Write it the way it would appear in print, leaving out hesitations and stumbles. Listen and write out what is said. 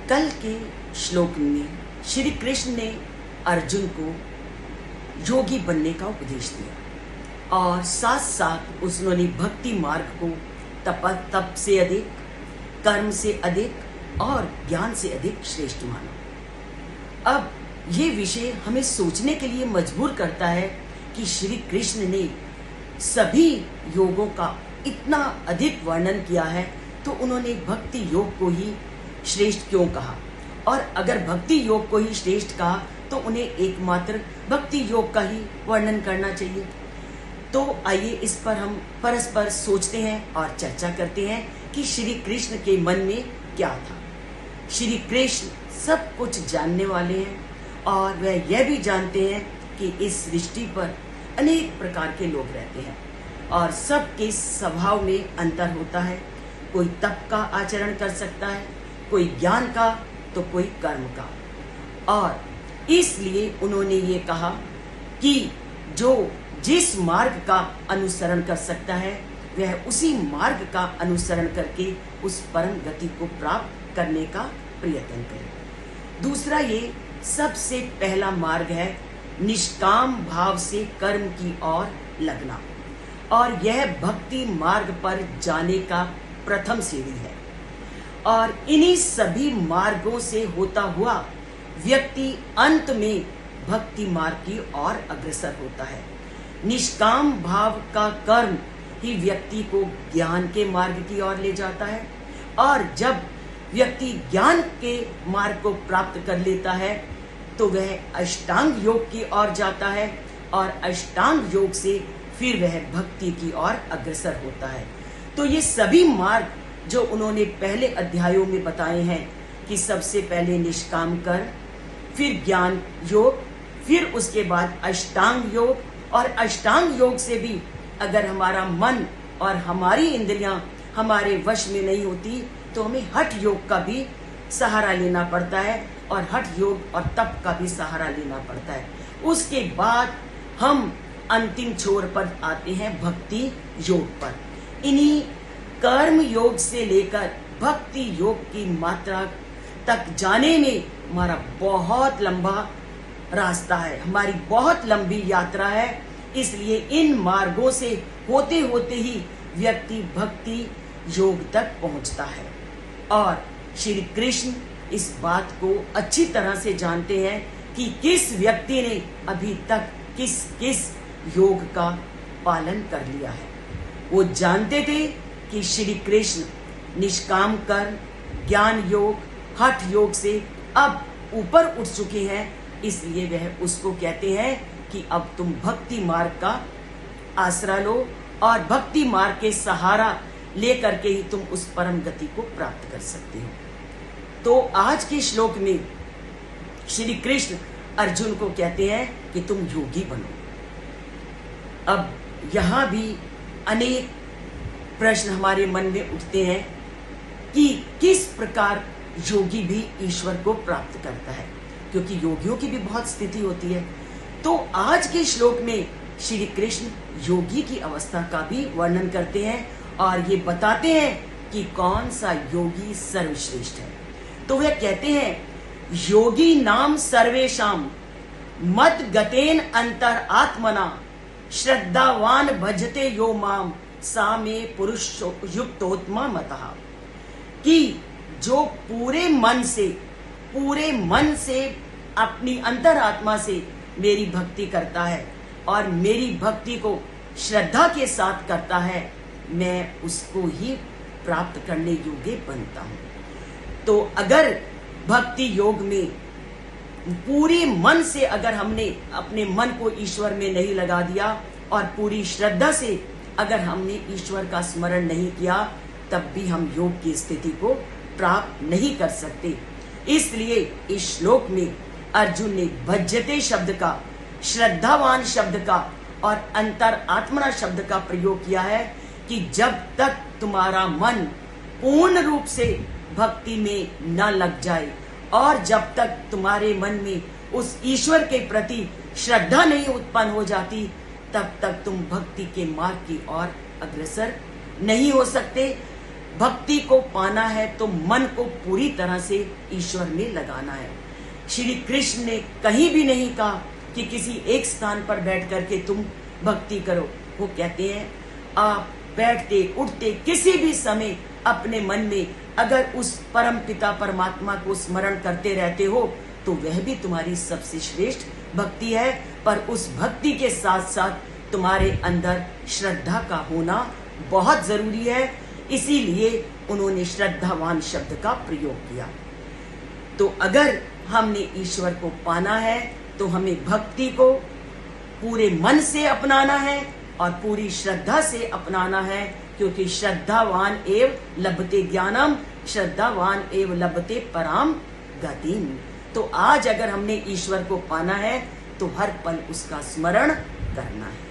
कल के श्लोक में श्री कृष्ण ने अर्जुन को योगी बनने का उपदेश दिया और साथ साथ उन्होंने भक्ति मार्ग को तप से अधिक, कर्म से अधिक और ज्ञान से अधिक श्रेष्ठ माना। अब ये विषय हमें सोचने के लिए मजबूर करता है कि श्री कृष्ण ने सभी योगों का इतना अधिक वर्णन किया है, तो उन्होंने भक्ति योग को ही श्रेष्ठ क्यों कहा? और अगर भक्ति योग को ही श्रेष्ठ कहा तो उन्हें एकमात्र भक्ति योग का ही वर्णन करना चाहिए। तो आइए इस पर हम परस्पर सोचते हैं और चर्चा करते हैं कि श्री कृष्ण के मन में क्या था। श्री कृष्ण सब कुछ जानने वाले हैं और वह यह भी जानते हैं कि इस सृष्टि पर अनेक प्रकार के लोग रहते हैं और सबके स्वभाव में अंतर होता है। कोई तप का आचरण कर सकता है, कोई ज्ञान का तो कोई कर्म का। और इसलिए उन्होंने ये कहा कि जो जिस मार्ग का अनुसरण कर सकता है वह उसी मार्ग का अनुसरण करके उस परम गति को प्राप्त करने का प्रयत्न करे। दूसरा, ये सबसे पहला मार्ग है निष्काम भाव से कर्म की ओर लगना, और यह भक्ति मार्ग पर जाने का प्रथम सीढ़ी है। और इन्हीं सभी मार्गों से होता हुआ व्यक्ति अंत में भक्ति मार्ग की ओर अग्रसर होता है। निष्काम भाव का कर्म ही व्यक्ति को ज्ञान के मार्ग की ओर ले जाता है, और जब व्यक्ति ज्ञान के मार्ग को प्राप्त कर लेता है तो वह अष्टांग योग की ओर जाता है, और अष्टांग योग से फिर वह भक्ति की ओर अग्रसर होता है। तो ये सभी मार्ग जो उन्होंने पहले अध्यायों में बताए हैं कि सबसे पहले निष्काम कर्म, फिर ज्ञान योग, फिर उसके बाद अष्टांग योग, और अष्टांग योग से भी अगर हमारा मन और हमारी इंद्रियां हमारे वश में नहीं होती तो हमें हठ योग का भी सहारा लेना पड़ता है, और हठ योग और तप का भी सहारा लेना पड़ता है। उसके बाद हम अंतिम छोर पर आते हैं भक्ति योग पर। इन्हीं कर्म योग से लेकर भक्ति योग की मात्रा तक जाने में हमारा बहुत लंबा रास्ता है, हमारी बहुत लंबी यात्रा है। इसलिए इन मार्गों से होते होते ही व्यक्ति भक्ति योग तक पहुंचता है। और श्री कृष्ण इस बात को अच्छी तरह से जानते हैं कि किस व्यक्ति ने अभी तक किस किस योग का पालन कर लिया है। वो जानते थे कि श्री कृष्ण निष्काम कर्म, ज्ञान योग, हठ योग से अब ऊपर उठ चुके हैं, इसलिए वह उसको कहते हैं कि अब तुम भक्ति मार्ग का आसरा लो और भक्ति मार्ग के सहारा लेकर के ही तुम उस परम गति को प्राप्त कर सकते हो। तो आज के श्लोक में श्री कृष्ण अर्जुन को कहते हैं कि तुम योगी बनो। अब यहां भी अनेक प्रश्न हमारे मन में उठते हैं कि किस प्रकार योगी भी ईश्वर को प्राप्त करता है, क्योंकि योगियों की भी बहुत स्थिति होती है। तो आज के श्लोक में श्री कृष्ण योगी की अवस्था का भी वर्णन करते हैं और ये बताते हैं कि कौन सा योगी सर्वश्रेष्ठ है। तो वह कहते हैं योगी नाम सर्वेशाम मद गतेन अंतर आत्मना श्रद्धावान भजते यो माम सा में पुरुष युक्तोत्मा मतः, कि जो पूरे मन से अपनी अंतरात्मा से मेरी भक्ति करता है और मेरी भक्ति को श्रद्धा के साथ करता है, मैं उसको ही प्राप्त करने योग्य बनता हूं। तो अगर भक्ति योग में पूरे मन से अगर हमने अपने मन को ईश्वर में नहीं लगा दिया और पूरी श्रद्धा से अगर हमने ईश्वर का स्मरण नहीं किया, तब भी हम योग की स्थिति को प्राप्त नहीं कर सकते। इसलिए इस श्लोक में अर्जुन ने भज्यते शब्द का, श्रद्धावान शब्द का और अंतर आत्मना शब्द का प्रयोग किया है कि जब तक तुम्हारा मन पूर्ण रूप से भक्ति में न लग जाए और जब तक तुम्हारे मन में उस ईश्वर के प्रति श्रद्धा नहीं उत्पन्न हो जाती, तब तक तुम भक्ति के मार्ग की ओर अग्रसर नहीं हो सकते। भक्ति को पाना है तो मन को पूरी तरह से ईश्वर में लगाना है। श्री कृष्ण ने कहीं भी नहीं कहा कि किसी एक स्थान पर बैठ करके तुम भक्ति करो। वो कहते हैं आप बैठते उठते किसी भी समय अपने मन में अगर उस परम पिता परमात्मा को स्मरण करते रहते हो तो वह भी तुम्हारी सबसे श्रेष्ठ भक्ति है। पर उस भक्ति के साथ साथ तुम्हारे अंदर श्रद्धा का होना बहुत जरूरी है। इसीलिए उन्होंने श्रद्धावान शब्द का प्रयोग किया। तो अगर हमने ईश्वर को पाना है तो हमें भक्ति को पूरे मन से अपनाना है और पूरी श्रद्धा से अपनाना है, क्योंकि श्रद्धावान एव लभते ज्ञानम, श्रद्धावान एव लभते पराम गतिम। तो आज अगर हमने ईश्वर को पाना है तो हर पल उसका स्मरण करना है।